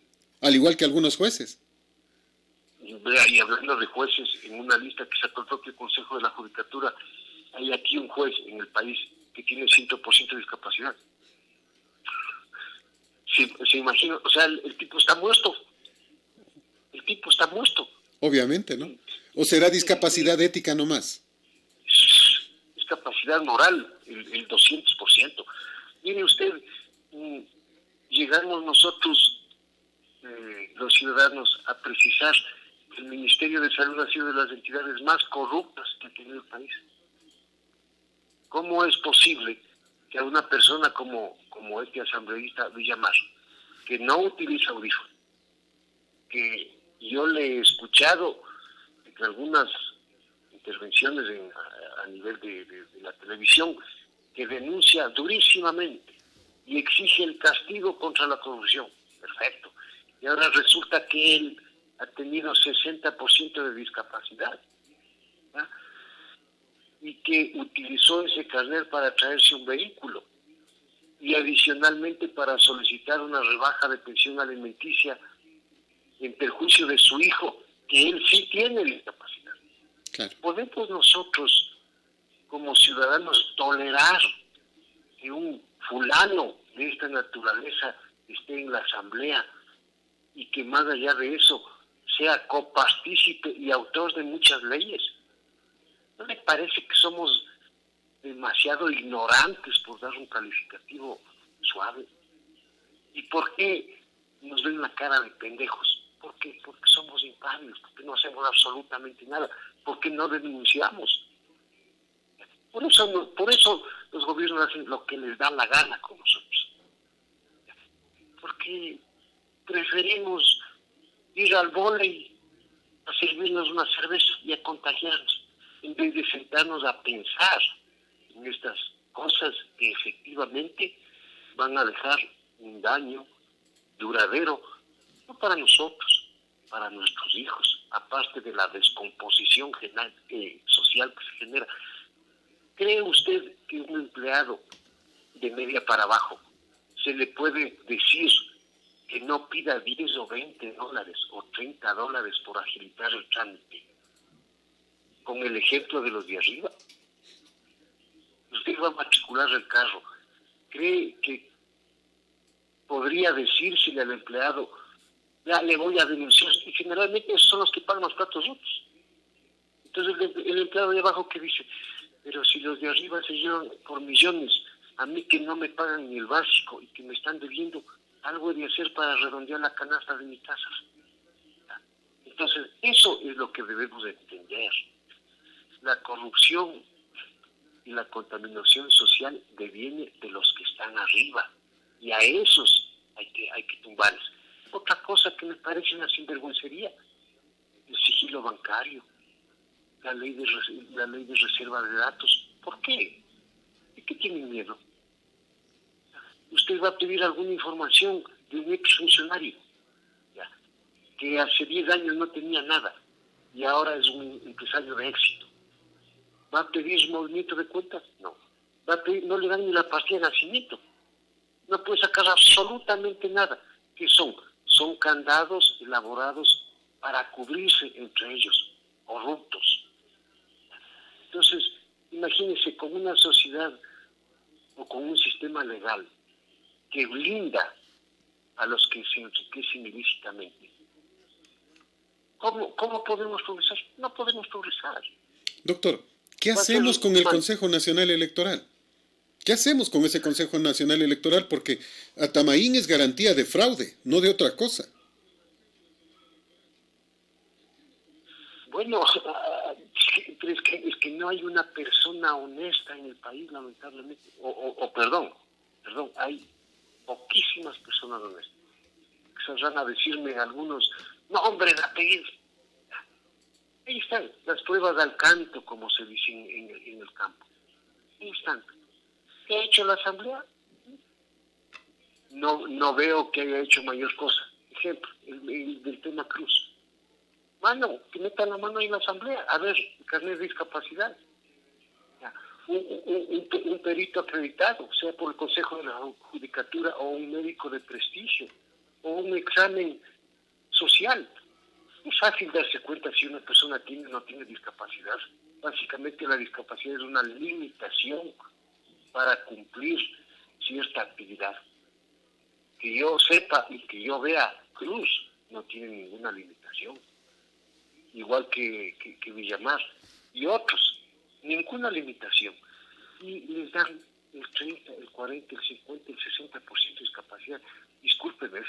al igual que algunos jueces. Y hablando de jueces, en una lista que sacó el propio Consejo de la Judicatura, hay aquí un juez en el país que tiene 100% de discapacidad. Se imagina, o sea, el tipo está muerto. El tipo está muerto. Obviamente, ¿no? ¿O será discapacidad ética nomás? Discapacidad moral, el 200%. Mire usted, llegamos nosotros, los ciudadanos, a precisar que el Ministerio de Salud ha sido de las entidades más corruptas que ha tenido el país. ¿Cómo es posible que a una persona como este asambleísta Villamar, que no utiliza audífono, que yo le he escuchado en algunas intervenciones a nivel de la televisión, que denuncia durísimamente y exige el castigo contra la corrupción? Perfecto. Y ahora resulta que él ha tenido 60% de discapacidad, ¿verdad? Y que utilizó ese carnet para traerse un vehículo y adicionalmente para solicitar una rebaja de pensión alimenticia en perjuicio de su hijo, que él sí tiene discapacidad. Claro. ¿Podemos nosotros, como ciudadanos, tolerar que un fulano de esta naturaleza esté en la asamblea y que más allá de eso sea copartícipe y autor de muchas leyes? ¿No le parece que somos demasiado ignorantes, por dar un calificativo suave? ¿Y por qué nos ven la cara de pendejos? ¿Por qué? Porque somos impávidos, porque no hacemos absolutamente nada, porque no denunciamos. Por eso los gobiernos hacen lo que les da la gana con nosotros. Porque preferimos ir al vóley a servirnos una cerveza y a contagiarnos, en vez de sentarnos a pensar en estas cosas que efectivamente van a dejar un daño duradero, no para nosotros, para nuestros hijos, aparte de la descomposición social que se genera. ¿Cree usted que un empleado de media para abajo se le puede decir que no pida 10 o 20 dólares o 30 dólares por agilitar el trámite? Con el ejemplo de los de arriba. Usted va a matricular el carro. ¿Cree que podría decírsele al empleado, ya le voy a denunciar? Y generalmente esos son los que pagan los platos rotos. Entonces el empleado de abajo que dice, pero si los de arriba se llevan por millones, a mí que no me pagan ni el básico y que me están debiendo, algo he de hacer para redondear la canasta de mi casa. Entonces eso es lo que debemos entender. La corrupción y la contaminación social deviene de los que están arriba. y a esos hay que tumbarles. Otra cosa que me parece una sinvergüencería, el sigilo bancario, la ley de reserva de datos. ¿Por qué? ¿De qué tienen miedo? Usted va a pedir alguna información de un ex funcionario, ya, que hace 10 años no tenía nada y ahora es un empresario de éxito. ¿Va a pedir movimiento de cuentas? No. ¿Va a pedir, no le dan ni la partida de nacimiento? No puede sacar absolutamente nada. ¿Qué son? Son candados elaborados para cubrirse entre ellos, corruptos. Entonces, imagínense con una sociedad o con un sistema legal que blinda a los que se enriquecen ilícitamente. ¿Cómo podemos progresar? No podemos progresar. Doctor, ¿qué hacemos con el Consejo Nacional Electoral? ¿Qué hacemos con ese Consejo Nacional Electoral? Porque Atamaín es garantía de fraude, no de otra cosa. Bueno, pero es que no hay una persona honesta en el país, lamentablemente. Perdón, hay poquísimas personas honestas. Saldrán a decirme algunos, nombre, apellido. Ahí están las pruebas al canto, como se dice en el campo. Ahí están. ¿Qué ha hecho la Asamblea? No veo que haya hecho mayor cosa. Ejemplo, el del tema Cruz. Mano, que metan la mano ahí en la Asamblea. A ver, carnet de discapacidad. Un perito acreditado, sea por el Consejo de la Judicatura o un médico de prestigio, o un examen social. Es fácil darse cuenta si una persona tiene o no tiene discapacidad. Básicamente la discapacidad es una limitación para cumplir cierta actividad. Que yo sepa y que yo vea, Cruz no tiene ninguna limitación. Igual que Villamar y otros, ninguna limitación. Y les dan el 30, el 40, el 50, el 60% de discapacidad. Discúlpenme.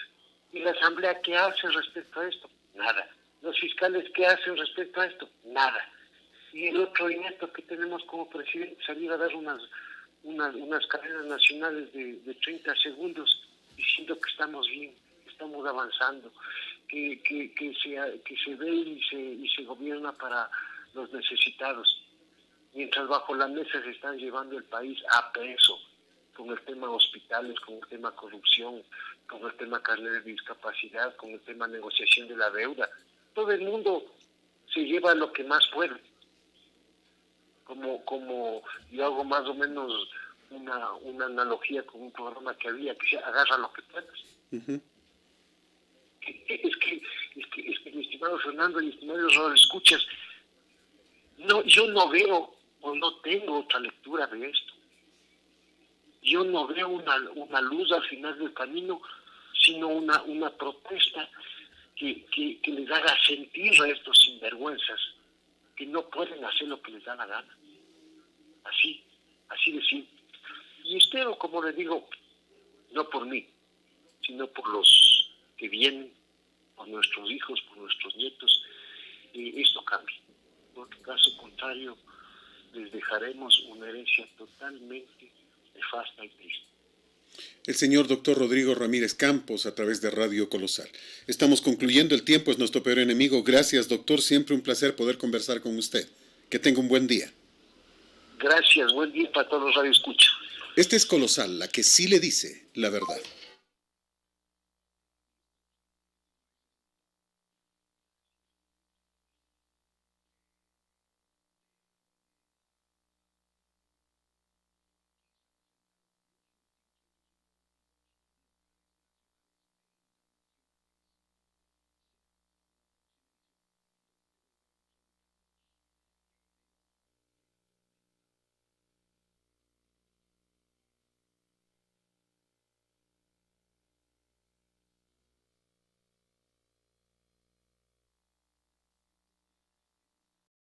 ¿Y la Asamblea qué hace respecto a esto? Nada. ¿Los fiscales qué hacen respecto a esto? Nada. Y el otro inepto que tenemos como presidente, salir a dar unas cadenas nacionales de 30 segundos diciendo que estamos bien, que estamos avanzando, que se ve y se gobierna para los necesitados, mientras bajo la mesa se están llevando el país a peso con el tema hospitales, con el tema corrupción, con el tema carnet de discapacidad, con el tema negociación de la deuda. Todo el mundo se lleva lo que más puede. Como yo hago más o menos una analogía con un programa que había, que se agarra lo que puedas. Uh-huh. Es que mi estimado Fernando y mi estimado Raúl, escuchas, yo no veo o no tengo otra lectura de esto. Yo no veo una luz al final del camino, sino una protesta que les haga sentir a estos sinvergüenzas que no pueden hacer lo que les da la gana. Así de simple. Y espero, como les digo, no por mí, sino por los que vienen, por nuestros hijos, por nuestros nietos, esto cambie. Por caso contrario, les dejaremos una herencia totalmente nefasta y triste. El señor doctor Rodrigo Ramírez Campos, a través de Radio Colosal. Estamos concluyendo, el tiempo es nuestro peor enemigo. Gracias, doctor, siempre un placer poder conversar con usted. Que tenga un buen día. Gracias, buen día para todos los radioescuchas. Este es Colosal, la que sí le dice la verdad.